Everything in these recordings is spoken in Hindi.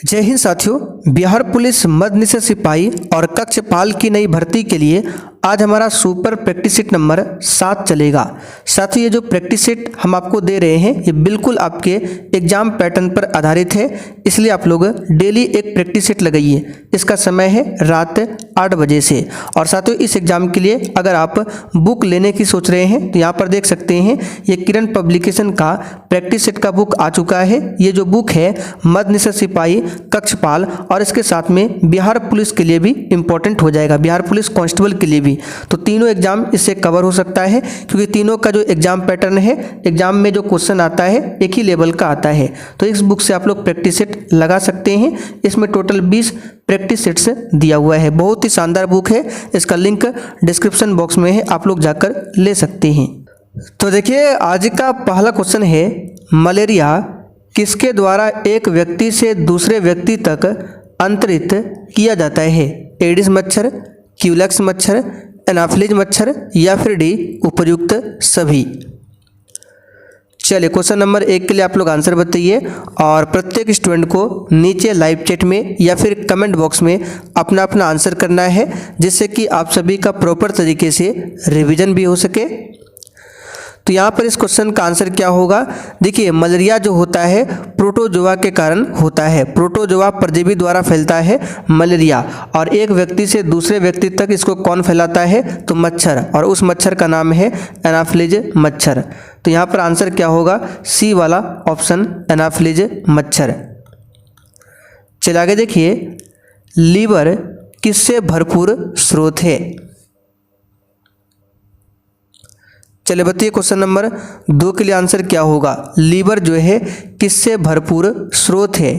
जय हिंद साथियों। बिहार पुलिस मद्यनिषेध सिपाही और कक्षपाल की नई भर्ती के लिए आज हमारा सुपर प्रैक्टिस सेट नंबर 7 चलेगा। साथियों, ये जो प्रैक्टिस सेट हम आपको दे रहे हैं ये बिल्कुल आपके एग्जाम पैटर्न पर आधारित है, इसलिए आप लोग डेली एक प्रैक्टिस सेट लगाइए। इसका समय है रात 8 बजे से। और साथियों, इस एग्जाम के लिए अगर आप बुक लेने की सोच रहे हैं तो यहाँ पर देख सकते हैं ये किरण पब्लिकेशन का प्रैक्टिस सेट का बुक आ चुका है। ये जो बुक है मद्यनिषेध सिपाही, कक्षपाल और इसके साथ में बिहार पुलिस के लिए भी इम्पोर्टेंट हो जाएगा, बिहार पुलिस कांस्टेबल के लिए भी। तो तीनों एग्जाम इससे कवर हो सकता है, क्योंकि तीनों का जो एग्जाम पैटर्न है, एग्जाम में जो क्वेश्चन आता है एक ही लेवल का आता है। तो इस बुक से आप लोग प्रैक्टिस सेट लगा सकते हैं। इसमें टोटल 20 प्रैक्टिस सेट्स दिया हुआ है। बहुत ही शानदार बुक है, इसका लिंक डिस्क्रिप्शन बॉक्स में है, आप लोग जाकर ले सकते हैं। तो देखिए, आज का पहला क्वेश्चन है, मलेरिया किसके द्वारा एक व्यक्ति से दूसरे व्यक्ति तक अंतरित किया जाता है? एडिस मच्छर, क्यूलेक्स मच्छर, एनाफिलीज मच्छर या फिर डी उपर्युक्त सभी। चलिए, क्वेश्चन नंबर 1 के लिए आप लोग आंसर बताइए और प्रत्येक स्टूडेंट को नीचे लाइव चैट में या फिर कमेंट बॉक्स में अपना अपना आंसर करना है, जिससे कि आप सभी का प्रॉपर तरीके से रिवीजन भी हो सके। तो यहाँ पर इस क्वेश्चन का आंसर क्या होगा? देखिए, मलेरिया जो होता है प्रोटोजोआ के कारण होता है। प्रोटोजोआ परजीवी द्वारा फैलता है मलेरिया, और एक व्यक्ति से दूसरे व्यक्ति तक इसको कौन फैलाता है? तो मच्छर, और उस मच्छर का नाम है एनाफिलीज मच्छर। तो यहाँ पर आंसर क्या होगा? सी वाला ऑप्शन, एनाफिलीज मच्छर। चलिए आगे देखिए, लीवर किससे भरपूर स्रोत है? चलिए बताइए, क्वेश्चन नंबर 2 के लिए आंसर क्या होगा? लीवर जो है किससे भरपूर स्रोत है?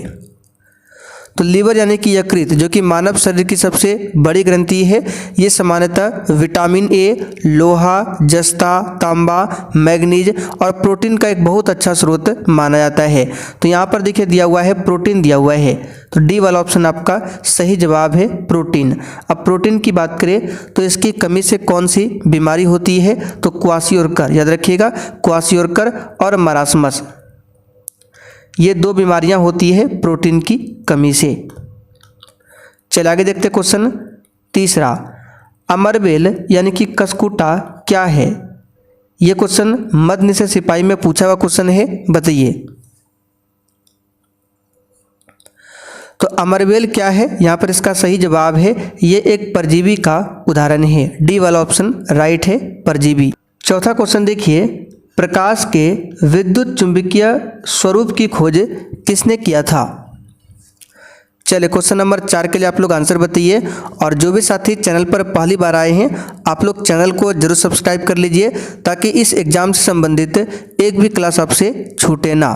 तो लीवर यानी कि यकृत, जो कि मानव शरीर की सबसे बड़ी ग्रंथि है, ये सामान्यतः विटामिन ए, लोहा, जस्ता, तांबा, मैग्नीज और प्रोटीन का एक बहुत अच्छा स्रोत माना जाता है। तो यहाँ पर देखिए दिया हुआ है प्रोटीन दिया हुआ है, तो डी वाला ऑप्शन आपका सही जवाब है, प्रोटीन। अब प्रोटीन की बात करें तो इसकी कमी से कौन सी बीमारी होती है? तो क्वाशियोरकर, याद रखिएगा, क्वाशियोरकर और मरासमस, ये 2 बीमारियां होती है प्रोटीन की कमी से। चलिए आगे देखते हैं क्वेश्चन तीसरा, अमरबेल यानी कि कसकुटा क्या है? ये क्वेश्चन मद्यनिषेध सिपाही में पूछा हुआ क्वेश्चन है, बताइए। तो अमरबेल क्या है? यहाँ पर इसका सही जवाब है, ये एक परजीवी का उदाहरण है। डी वाला ऑप्शन राइट है, परजीवी। चौथा क्वेश्चन देखिए, प्रकाश के विद्युत चुंबकीय स्वरूप की खोज किसने किया था? चलिए, क्वेश्चन नंबर 4 के लिए आप लोग आंसर बताइए। और जो भी साथी चैनल पर पहली बार आए हैं, आप लोग चैनल को जरूर सब्सक्राइब कर लीजिए, ताकि इस एग्जाम से संबंधित एक भी क्लास आपसे छूटे ना।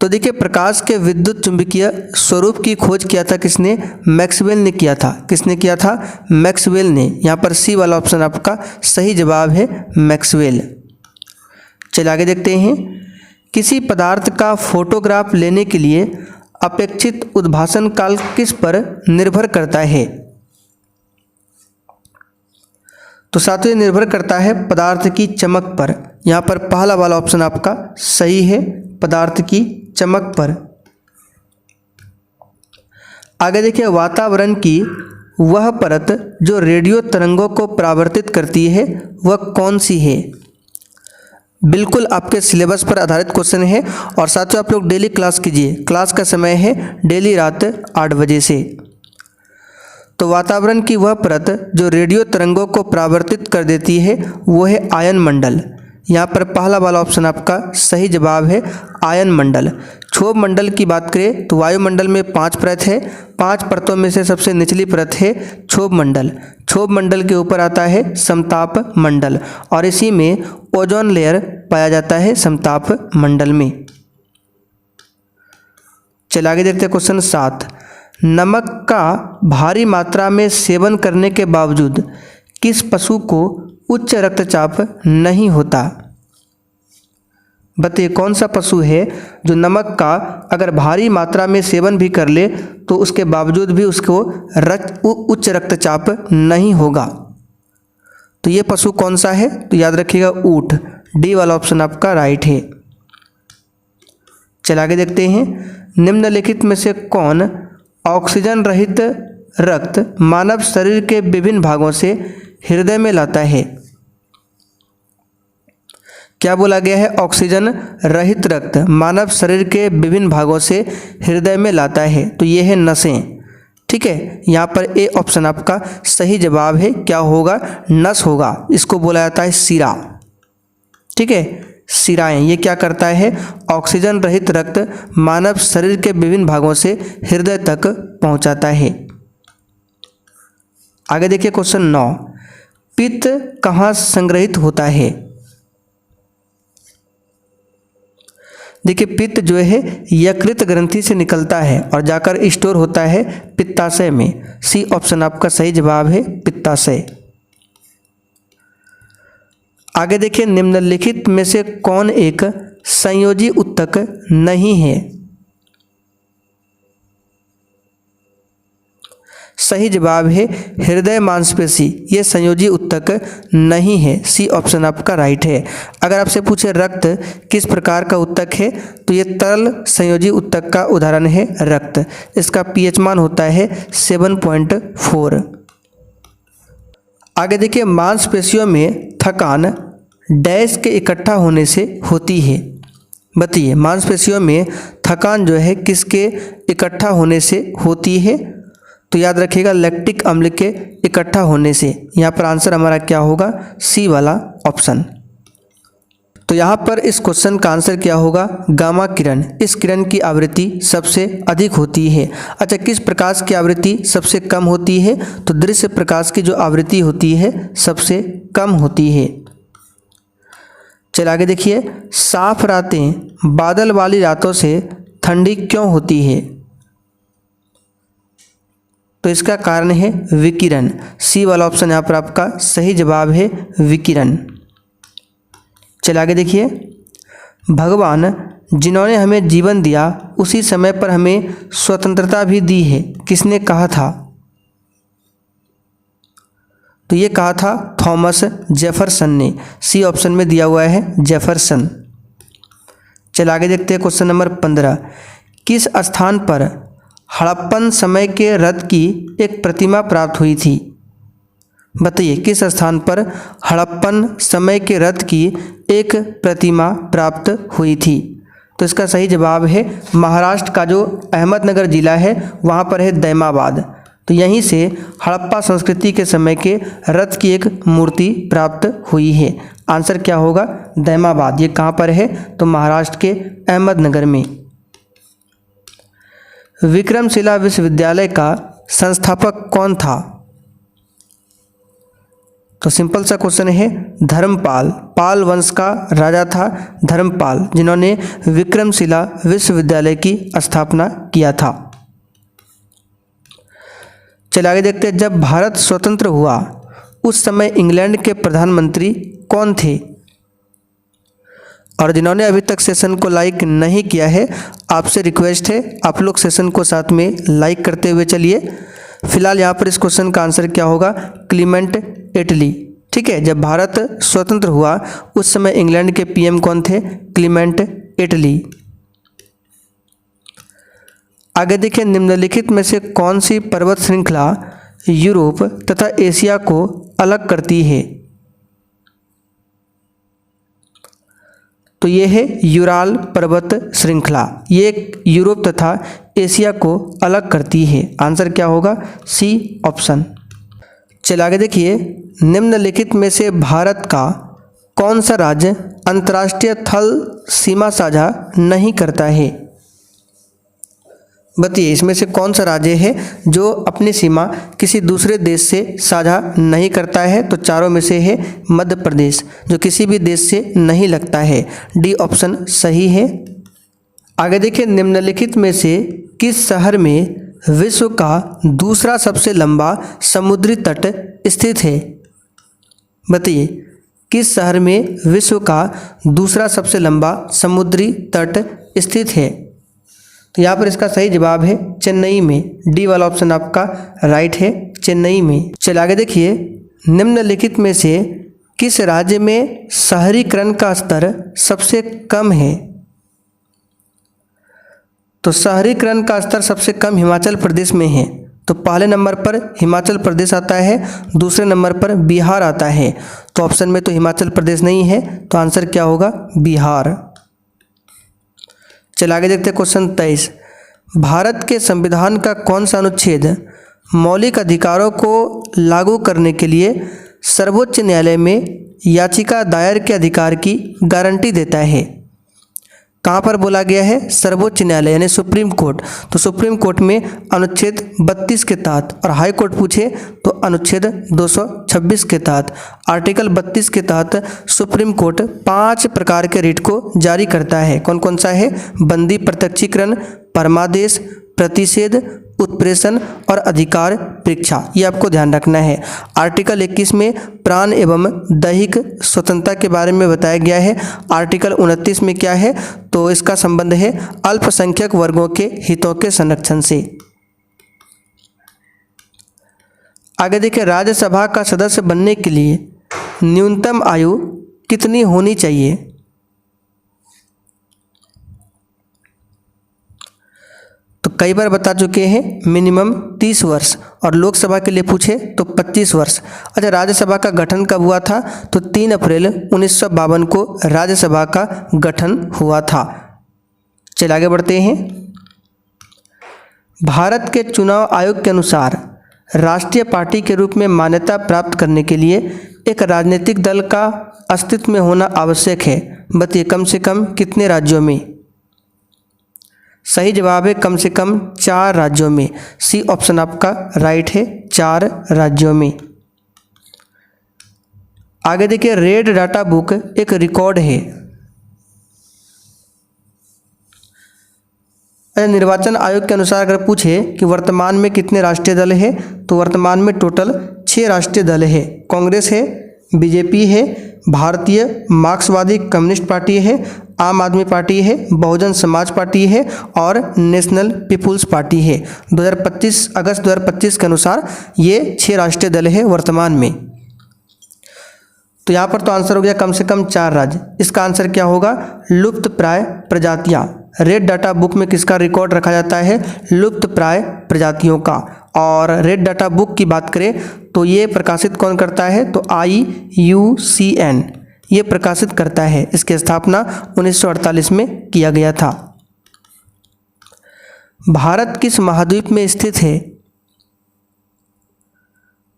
तो देखिए, प्रकाश के विद्युत चुंबकीय स्वरूप की खोज किया था किसने? मैक्सवेल ने किया था। किसने किया था? मैक्सवेल ने। यहाँ पर सी वाला ऑप्शन आपका सही जवाब है, मैक्सवेल। चलिए आगे देखते हैं, किसी पदार्थ का फोटोग्राफ लेने के लिए अपेक्षित उद्भासन काल किस पर निर्भर करता है? तो साथियों, निर्भर करता है पदार्थ की चमक पर। यहाँ पर पहला वाला ऑप्शन आपका सही है, पदार्थ की चमक पर। आगे देखिए, वातावरण की वह परत जो रेडियो तरंगों को परावर्तित करती है वह कौन सी है? बिल्कुल आपके सिलेबस पर आधारित क्वेश्चन है, और साथियों आप लोग डेली क्लास कीजिए। क्लास का समय है डेली रात 8 बजे से। तो वातावरण की वह परत जो रेडियो तरंगों को परावर्तित कर देती है वो है आयन मंडल। यहाँ पर पहला वाला ऑप्शन आपका सही जवाब है, आयन मंडल। क्षोभ मंडल की बात करें तो वायुमंडल में 5 परत है, 5 परतों में से सबसे निचली परत है क्षोभ मंडल। क्षोभ मंडल के ऊपर आता है समताप मंडल, और इसी में ओजोन लेयर पाया जाता है समताप मंडल में। चलिए आगे देखते हैं क्वेश्चन 7, नमक का भारी मात्रा में सेवन करने के बावजूद किस पशु को उच्च रक्तचाप नहीं होता? बताइए, कौन सा पशु है जो नमक का अगर भारी मात्रा में सेवन भी कर ले तो उसके बावजूद भी उसको उच्च रक्तचाप नहीं होगा? तो ये पशु कौन सा है? तो याद रखिएगा, ऊंट। डी वाला ऑप्शन आपका राइट है। चला आगे देखते हैं, निम्नलिखित में से कौन ऑक्सीजन रहित रक्त मानव शरीर के विभिन्न भागों से हृदय में लाता है। क्या बोला गया है? ऑक्सीजन रहित रक्त मानव शरीर के विभिन्न भागों से हृदय में लाता है, तो ये है नसें। ठीक है, यहाँ पर ए ऑप्शन आपका सही जवाब है। क्या होगा? नस होगा। इसको बोला जाता है शिरा। ठीक है, शिराएं ये क्या करता है? ऑक्सीजन रहित रक्त मानव शरीर के विभिन्न भागों से हृदय तक पहुंचाता है। आगे देखिए क्वेश्चन 9, पित्त कहाँ संग्रहित होता है? देखिए पित्त जो है यकृत ग्रंथि से निकलता है और जाकर स्टोर होता है पित्ताशय में। सी ऑप्शन आपका सही जवाब है, पित्ताशय। आगे देखिए, निम्नलिखित में से कौन एक संयोजी ऊतक नहीं है? सही जवाब है हृदय मांसपेशी, ये संयोजी ऊतक नहीं है। सी ऑप्शन आपका राइट है। अगर आपसे पूछे रक्त किस प्रकार का ऊतक है, तो ये तरल संयोजी ऊतक का उदाहरण है रक्त। इसका पीएच मान होता है 7.4। आगे देखिए, मांसपेशियों में थकान डैश के इकट्ठा होने से होती है। बताइए, मांसपेशियों में थकान जो है किसके इकट्ठा होने से होती है? तो याद रखिएगा लैक्टिक अम्ल के इकट्ठा होने से। यहाँ पर आंसर हमारा क्या होगा? सी वाला ऑप्शन। तो यहाँ पर इस क्वेश्चन का आंसर क्या होगा? गामा किरण। इस किरण की आवृत्ति सबसे अधिक होती है। अच्छा, किस प्रकाश की आवृत्ति सबसे कम होती है? तो दृश्य प्रकाश की जो आवृत्ति होती है सबसे कम होती है। चलिए आगे देखिए, साफ रातें बादल वाली रातों से ठंडी क्यों होती है? तो इसका कारण है विकिरण। सी वाला ऑप्शन यहाँ पर आपका सही जवाब है, विकिरण। चलिए आगे देखिए, भगवान जिन्होंने हमें जीवन दिया उसी समय पर हमें स्वतंत्रता भी दी है, किसने कहा था? तो ये कहा था थॉमस जेफरसन ने। सी ऑप्शन में दिया हुआ है जेफरसन। चलिए आगे देखते हैं क्वेश्चन नंबर 15, किस स्थान पर हड़प्पन समय के रथ की एक प्रतिमा प्राप्त हुई थी? बताइए, किस स्थान पर हड़प्पन समय के रथ की एक प्रतिमा प्राप्त हुई थी? तो इसका सही जवाब है महाराष्ट्र का जो अहमदनगर जिला है वहाँ पर है दैमाबाद। तो यहीं से हड़प्पा संस्कृति के समय के रथ की एक मूर्ति प्राप्त हुई है। आंसर क्या होगा? दैमाबाद। ये कहाँ पर है? तो महाराष्ट्र के अहमदनगर में। विक्रमशिला विश्वविद्यालय का संस्थापक कौन था? तो सिंपल सा क्वेश्चन है, धर्मपाल। पाल वंश का राजा था धर्मपाल, जिन्होंने विक्रमशिला विश्वविद्यालय की स्थापना किया था। चलिए आगे देखते हैं, जब भारत स्वतंत्र हुआ उस समय इंग्लैंड के प्रधानमंत्री कौन थे? और जिन्होंने अभी तक सेशन को लाइक नहीं किया है, आपसे रिक्वेस्ट है आप लोग सेशन को साथ में लाइक करते हुए चलिए। फिलहाल यहाँ पर इस क्वेश्चन का आंसर क्या होगा? क्लीमेंट एटली। ठीक है, जब भारत स्वतंत्र हुआ उस समय इंग्लैंड के पीएम कौन थे? क्लीमेंट एटली। आगे देखिए, निम्नलिखित में से कौन सी पर्वत श्रृंखला यूरोप तथा एशिया को अलग करती है? तो ये है यूराल पर्वत श्रृंखला। ये यूरोप तथा एशिया को अलग करती है। आंसर क्या होगा? C option. चलिए आगे देखिए, निम्नलिखित में से भारत का कौन सा राज्य अंतर्राष्ट्रीय थल सीमा साझा नहीं करता है? बताइए, इसमें से कौन सा राज्य है जो अपनी सीमा किसी दूसरे देश से साझा नहीं करता है? तो चारों में से है मध्य प्रदेश, जो किसी भी देश से नहीं लगता है। डी ऑप्शन सही है। आगे देखिए, निम्नलिखित में से किस शहर में विश्व का दूसरा सबसे लंबा समुद्री तट स्थित है? बताइए, किस शहर में विश्व का दूसरा सबसे लंबा समुद्री तट स्थित है? तो यहाँ पर इसका सही जवाब है चेन्नई में। डी वाला ऑप्शन आपका राइट है, चेन्नई में। चलिए आगे देखिए, निम्नलिखित में से किस राज्य में शहरीकरण का स्तर सबसे कम है? तो शहरीकरण का स्तर सबसे कम हिमाचल प्रदेश में है। तो पहले नंबर पर हिमाचल प्रदेश आता है, दूसरे नंबर पर बिहार आता है। तो ऑप्शन में तो हिमाचल प्रदेश नहीं है, तो आंसर क्या होगा? बिहार। चलिए आगे देखते हैं क्वेश्चन 23। भारत के संविधान का कौन सा अनुच्छेद मौलिक अधिकारों को लागू करने के लिए सर्वोच्च न्यायालय में याचिका दायर के अधिकार की गारंटी देता है? कहाँ पर बोला गया है? सर्वोच्च न्यायालय यानी सुप्रीम कोर्ट। तो सुप्रीम कोर्ट में अनुच्छेद 32 के तहत, और हाई कोर्ट पूछे तो अनुच्छेद 226 के तहत, आर्टिकल 32 के तहत सुप्रीम कोर्ट 5 प्रकार के रिट को जारी करता है। कौन कौन सा है? बंदी प्रत्यक्षीकरण, परमादेश, प्रतिषेध, उत्प्रेषण और अधिकार परीक्षा। ये आपको ध्यान रखना है। आर्टिकल 21 में प्राण एवं दैहिक स्वतंत्रता के बारे में बताया गया है। आर्टिकल 29 में क्या है? तो इसका संबंध है अल्पसंख्यक वर्गों के हितों के संरक्षण से। आगे देखिए, राज्यसभा का सदस्य बनने के लिए न्यूनतम आयु कितनी होनी चाहिए? तो कई बार बता चुके हैं, मिनिमम 30 वर्ष, और लोकसभा के लिए पूछे तो 25 वर्ष। अच्छा, राज्यसभा का गठन कब हुआ था? तो 3 अप्रैल 1952 को राज्यसभा का गठन हुआ था। चलिए आगे बढ़ते हैं। भारत के चुनाव आयोग के अनुसार राष्ट्रीय पार्टी के रूप में मान्यता प्राप्त करने के लिए एक राजनीतिक दल का अस्तित्व में होना आवश्यक है। बताइए कम से कम कितने राज्यों में? सही जवाब है कम से कम 4 राज्यों में। सी ऑप्शन आपका राइट है, 4 राज्यों में। आगे देखिए, रेड डाटा बुक एक रिकॉर्ड है। निर्वाचन आयोग के अनुसार अगर पूछे कि वर्तमान में कितने राष्ट्रीय दल है, तो वर्तमान में टोटल 6 राष्ट्रीय दल है। कांग्रेस है, बीजेपी है, भारतीय मार्क्सवादी कम्युनिस्ट पार्टी है, आम आदमी पार्टी है, बहुजन समाज पार्टी है और नेशनल पीपुल्स पार्टी है। 2025 अगस्त 2025 के अनुसार ये 6 राष्ट्रीय दल है वर्तमान में। तो यहाँ पर तो आंसर हो गया कम से कम 4 राज्य। इसका आंसर क्या होगा? लुप्त प्राय प्रजातियाँ। रेड डाटा बुक में किसका रिकॉर्ड रखा जाता है? लुप्त प्राय प्रजातियों का। और रेड डाटा बुक की बात करें तो ये प्रकाशित कौन करता है? तो IUCN ये प्रकाशित करता है। इसकी स्थापना 1948 में किया गया था। भारत किस महाद्वीप में स्थित है?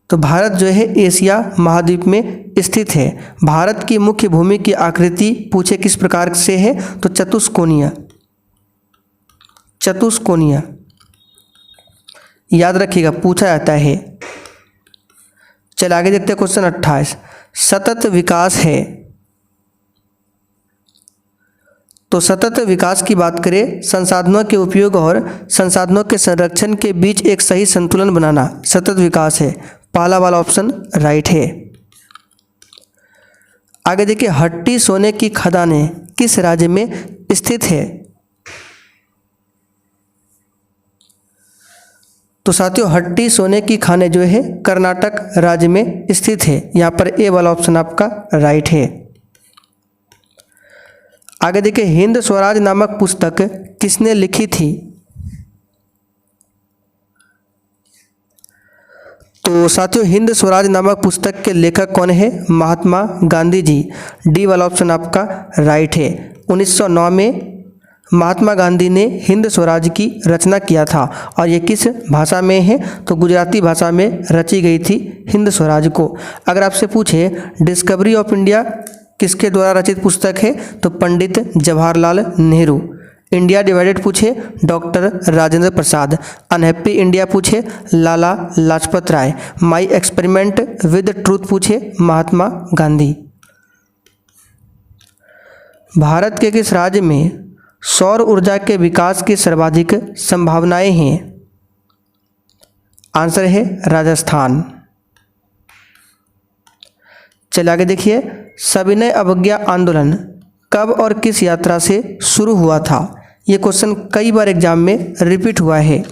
तो भारत जो है एशिया महाद्वीप में स्थित है। भारत की मुख्य भूमि की आकृति पूछे किस प्रकार से है? तो चतुष्कोणीय। चतुष्कोणीय याद रखिएगा, पूछा जाता है। चलिए आगे देखते हैं क्वेश्चन 28। सतत विकास है। तो सतत विकास की बात करें, संसाधनों के उपयोग और संसाधनों के संरक्षण के बीच एक सही संतुलन बनाना सतत विकास है। पहला वाला ऑप्शन राइट है। आगे देखिए, हट्टी सोने की खदानें किस राज्य में स्थित है? तो साथियों, हट्टी सोने की खानें जो है कर्नाटक राज्य में स्थित है। यहाँ पर ए वाला ऑप्शन आपका राइट है। आगे देखिए, हिंद स्वराज नामक पुस्तक किसने लिखी थी? तो साथियों, हिंद स्वराज नामक पुस्तक के लेखक कौन है? महात्मा गांधी जी। डी वाला ऑप्शन आपका राइट है। 1909 में महात्मा गांधी ने हिंद स्वराज की रचना किया था। और ये किस भाषा में है? तो गुजराती भाषा में रची गई थी हिंद स्वराज को। अगर आपसे पूछे डिस्कवरी ऑफ इंडिया किसके द्वारा रचित पुस्तक है? तो पंडित जवाहरलाल नेहरू। इंडिया डिवाइडेड पूछे doctor Rajendra Prasad. Unhappy India पूछे Lala Lajpat Rai. My experiment with truth पूछे महात्मा गांधी। भारत के किस राज्य में सौर ऊर्जा के विकास की सर्वाधिक संभावनाएं हैं? आंसर है राजस्थान। चलिए आगे देखिए, सविनय अवज्ञा आंदोलन कब और किस यात्रा से शुरू हुआ था? ये क्वेश्चन कई बार एग्जाम में रिपीट हुआ है।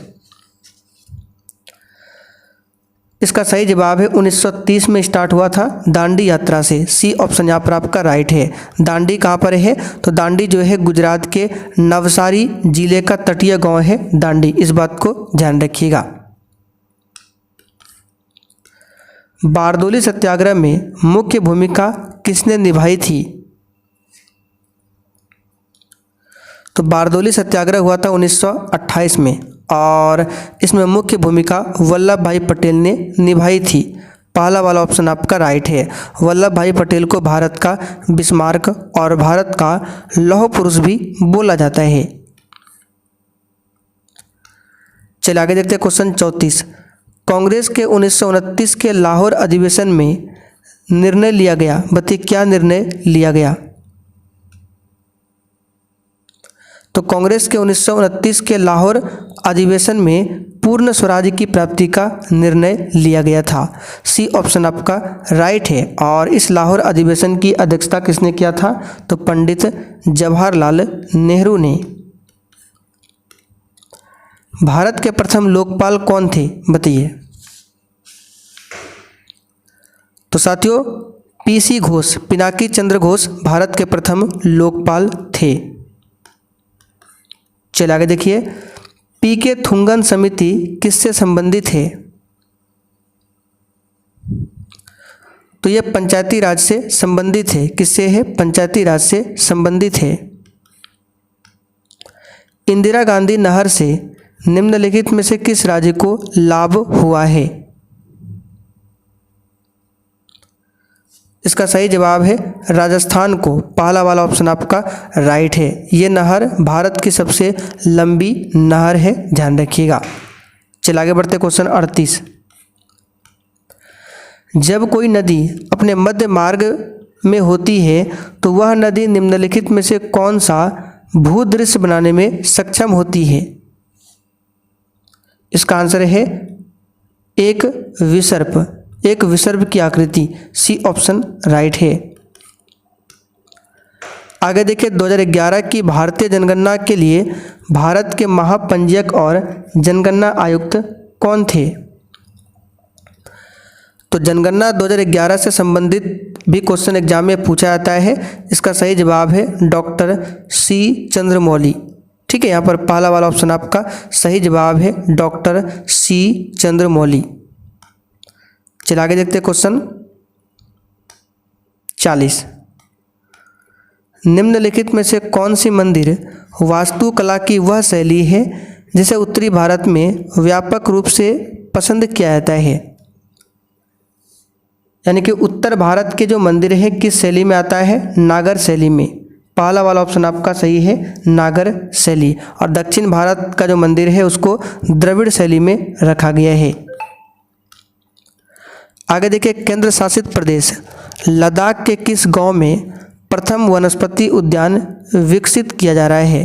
इसका सही जवाब है 1930 में स्टार्ट हुआ था दांडी यात्रा से। सी ऑप्शन यहाँ पर आपका राइट है। दांडी कहाँ पर है? तो दांडी जो है गुजरात के नवसारी जिले का तटीय गांव है दांडी, इस बात को ध्यान रखिएगा। बारदोली सत्याग्रह में मुख्य भूमिका किसने निभाई थी? तो बारदोली सत्याग्रह हुआ था 1928 में और इसमें मुख्य भूमिका वल्लभ भाई पटेल ने निभाई थी। पहला वाला ऑप्शन आपका राइट है। वल्लभ भाई पटेल को भारत का बिस्मार्क और भारत का लौह पुरुष भी बोला जाता है। चलिए आगे देखते हैं क्वेश्चन 34। कांग्रेस के 1929 के लाहौर अधिवेशन में निर्णय लिया गया, बताइए क्या निर्णय लिया गया? तो कांग्रेस के 1929 के लाहौर अधिवेशन में पूर्ण स्वराज की प्राप्ति का निर्णय लिया गया था। सी ऑप्शन आपका राइट है। और इस लाहौर अधिवेशन की अध्यक्षता किसने किया था? तो पंडित जवाहरलाल नेहरू ने। भारत के प्रथम लोकपाल कौन थे, बताइए? तो साथियों पीसी घोष, पिनाकी चंद्र घोष भारत के प्रथम लोकपाल थे। चलिए आगे देखिए, पीके थुंगन समिति किससे संबंधित है? तो यह पंचायती राज से संबंधित है। किससे है? पंचायती राज से संबंधित है। इंदिरा गांधी नहर से निम्नलिखित में से किस राज्य को लाभ हुआ है? इसका सही जवाब है राजस्थान को। पहला वाला ऑप्शन आपका राइट है। ये नहर भारत की सबसे लंबी नहर है, ध्यान रखिएगा। चलिए आगे बढ़ते क्वेश्चन 38। जब कोई नदी अपने मध्य मार्ग में होती है तो वह नदी निम्नलिखित में से कौन सा भूदृश्य बनाने में सक्षम होती है? इसका आंसर है एक विसर्प, एक विसर्प की आकृति। सी ऑप्शन राइट है। आगे देखिए, 2011 की भारतीय जनगणना के लिए भारत के महापंजीयक और जनगणना आयुक्त कौन थे? तो जनगणना 2011 से संबंधित भी क्वेश्चन एग्जाम में पूछा जाता है। इसका सही जवाब है डॉक्टर सी चंद्रमौली। ठीक है, यहाँ पर पहला वाला ऑप्शन आपका सही जवाब है डॉक्टर सी चंद्रमौली। चलिए आगे देखते हैं क्वेश्चन 40। निम्नलिखित में से कौन सी मंदिर वास्तुकला की वह शैली है जिसे उत्तरी भारत में व्यापक रूप से पसंद किया जाता है? यानी कि उत्तर भारत के जो मंदिर है किस शैली में आता है? नागर शैली में। पहला वाला ऑप्शन आपका सही है, नागर शैली। और दक्षिण भारत का जो मंदिर है उसको द्रविड़ शैली में रखा गया है। आगे देखिए, केंद्र शासित प्रदेश लद्दाख के किस गांव में प्रथम वनस्पति उद्यान विकसित किया जा रहा है?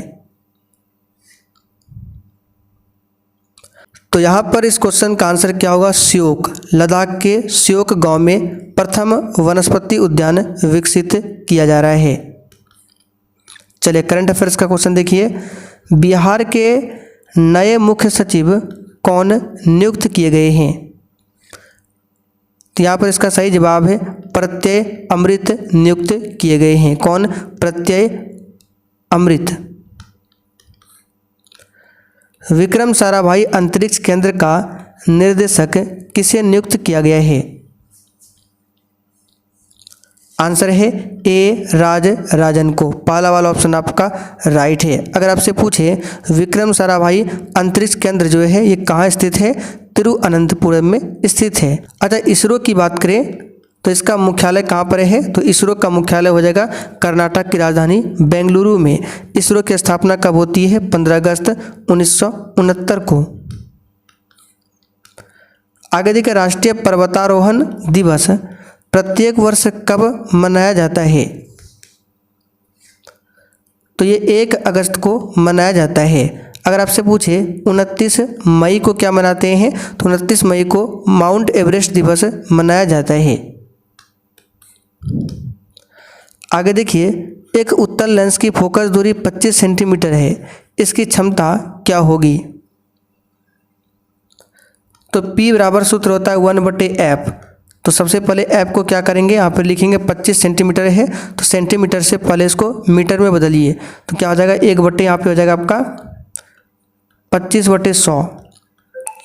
तो यहाँ पर इस क्वेश्चन का आंसर क्या होगा? श्योक। लद्दाख के श्योक गांव में प्रथम वनस्पति उद्यान विकसित किया जा रहा है। चलिए करंट अफेयर्स का क्वेश्चन देखिए। बिहार के नए मुख्य सचिव कौन नियुक्त किए गए हैं? तो यहाँ पर इसका सही जवाब है प्रत्यय अमृत नियुक्त किए गए हैं। कौन? प्रत्यय अमृत। विक्रम साराभाई अंतरिक्ष केंद्र का निर्देशक किसे नियुक्त किया गया है? आंसर है ए राज राजन को। पहला वाला ऑप्शन आपका राइट है। अगर आपसे पूछे विक्रम साराभाई अंतरिक्ष केंद्र जो है ये कहाँ स्थित है? तिरुअनंतपुरम में स्थित है। अच्छा, इसरो की बात करें तो इसका मुख्यालय कहाँ पर है? तो इसरो का मुख्यालय हो जाएगा कर्नाटक की राजधानी बेंगलुरु में। इसरो की स्थापना कब होती है? 15 अगस्त 1969 को। आगे देखिए, राष्ट्रीय पर्वतारोहण दिवस प्रत्येक वर्ष कब मनाया जाता है? तो ये 1 अगस्त को मनाया जाता है। अगर आपसे पूछे 29 मई को क्या मनाते हैं? तो 29 मई को माउंट एवरेस्ट दिवस मनाया जाता है। आगे देखिए, एक उत्तल लेंस की फोकस दूरी 25 सेंटीमीटर है, इसकी क्षमता क्या होगी? तो P बराबर सूत्र होता है 1/f। तो सबसे पहले ऐप को क्या करेंगे, यहाँ पर लिखेंगे 25 सेंटीमीटर है, तो सेंटीमीटर से पहले इसको मीटर में बदलिए। तो क्या हो जाएगा, 1/, यहाँ पे हो जाएगा आपका 25/100,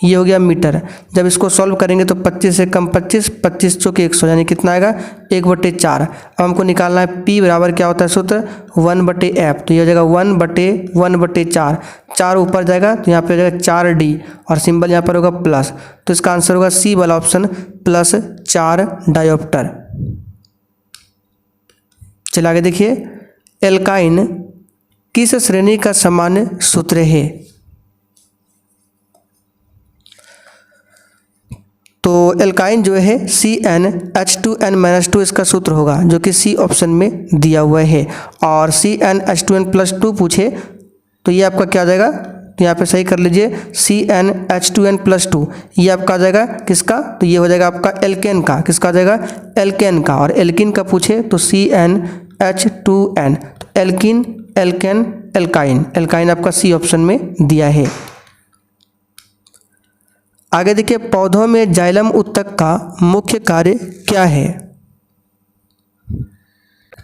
ये हो गया मीटर। जब इसको सॉल्व करेंगे तो 25 से कम 25, 25 चौके 100, यानी कितना आएगा 1/4। अब हमको निकालना है P बराबर क्या होता है सूत्र 1/f। तो ये हो जाएगा 1/4, 4 ऊपर जाएगा तो यहाँ पे हो जाएगा 4D और सिंबल यहाँ पर होगा प्लस। तो इसका आंसर होगा सी वाला ऑप्शन, +4 डायोप्टर। चलिए आगे देखिए, एल्काइन किस श्रेणी का सामान्य सूत्र है। तो एल्काइन जो है CnH2n-2 इसका सूत्र होगा, जो कि सी ऑप्शन में दिया हुआ है। और CnH2n+2 पूछे तो ये आपका क्या आ जाएगा, तो यहाँ पे सही कर लीजिए, CnH2n+2 ये आपका आ जाएगा किसका, तो ये हो जाएगा आपका एल्केन का। किसका आ जाएगा, एल्केन का। और एल्किन का पूछे तो CnH2n, तो एल्किन, एल्केन, एल्काइन। एल्काइन आपका सी ऑप्शन में दिया है। आगे देखिए, पौधों में जाइलम उत्तक का मुख्य कार्य क्या है।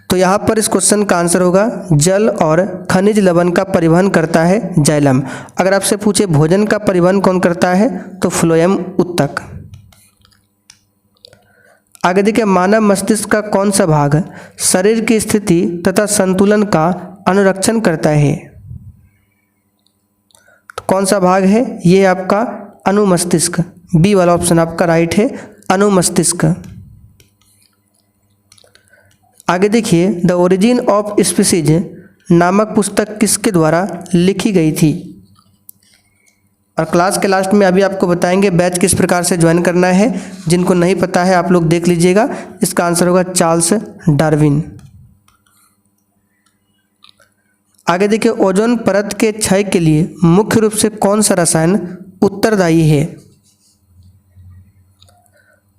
तो यहाँ पर इस क्वेश्चन का आंसर होगा जल और खनिज लवण का परिवहन करता है जाइलम। अगर आपसे पूछे भोजन का परिवहन कौन करता है, तो फ्लोएम उत्तक। आगे देखिए, मानव मस्तिष्क का कौन सा भाग शरीर की स्थिति तथा संतुलन का अनुरक्षण करता है। तो कौन सा भाग है, ये आपका अनुमस्तिष्क। बी वाला ऑप्शन आपका राइट है, अनुमस्तिष्क। आगे देखिए, द ओरिजिन ऑफ स्पीसीज नामक पुस्तक किसके द्वारा लिखी गई थी। और क्लास के लास्ट में अभी आपको बताएंगे बैच किस प्रकार से ज्वाइन करना है। जिनको नहीं पता है आप लोग देख लीजिएगा। इसका आंसर होगा चार्ल्स डार्विन। आगे देखिए, ओजोन परत के क्षय के लिए मुख्य रूप से कौन सा रसायन उत्तरदायी है।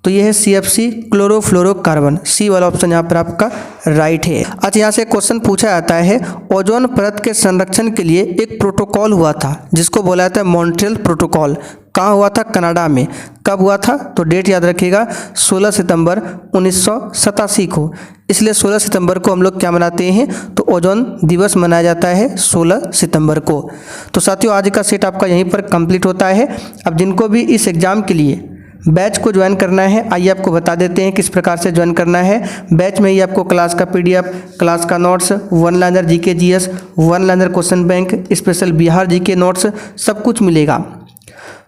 तो यह है CFC, क्लोरोफ्लोरोकार्बन। सी वाला ऑप्शन यहाँ पर आपका राइट है। अच्छा, यहाँ से क्वेश्चन पूछा जाता है, ओजोन परत के संरक्षण के लिए एक प्रोटोकॉल हुआ था जिसको बोला जाता है मॉन्ट्रियल प्रोटोकॉल। कहाँ हुआ था, कनाडा में। कब हुआ था, तो डेट याद रखिएगा 16 सितंबर 1987 को। इसलिए 16 सितंबर को हम लोग क्या मनाते हैं, तो ओजोन दिवस मनाया जाता है 16 सितंबर को। तो साथियों, आज का सेट आपका यहीं पर कंप्लीट होता है। अब जिनको भी इस एग्ज़ाम के लिए बैच को ज्वाइन करना है, आइए आपको बता देते हैं किस प्रकार से ज्वाइन करना है। बैच में ही आपको क्लास का PDF, क्लास का notes, one liner GK GS, one liner question bank, special Bihar GK notes, सब कुछ मिलेगा।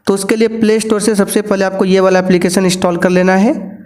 तो उसके लिए प्ले स्टोर से सबसे पहले आपको ये वाला एप्लीकेशन इंस्टॉल कर लेना है।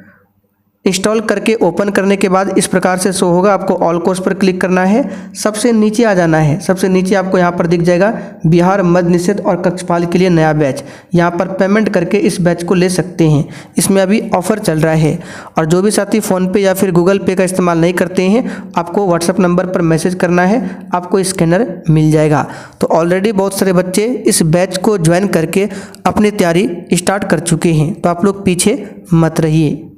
इंस्टॉल करके ओपन करने के बाद इस प्रकार से शो होगा। आपको ऑल कोर्स पर क्लिक करना है, सबसे नीचे आ जाना है। सबसे नीचे आपको यहाँ पर दिख जाएगा बिहार मद्य निषेध और कक्षपाल के लिए नया बैच। यहाँ पर पेमेंट करके इस बैच को ले सकते हैं। इसमें अभी ऑफर चल रहा है। और जो भी साथी फ़ोनपे या फिर गूगल पे का इस्तेमाल नहीं करते हैं, आपको व्हाट्सएप नंबर पर मैसेज करना है, आपको स्कैनर मिल जाएगा। तो ऑलरेडी बहुत सारे बच्चे इस बैच को ज्वाइन करके अपनी तैयारी स्टार्ट कर चुके हैं। तो आप लोग पीछे मत रहिए।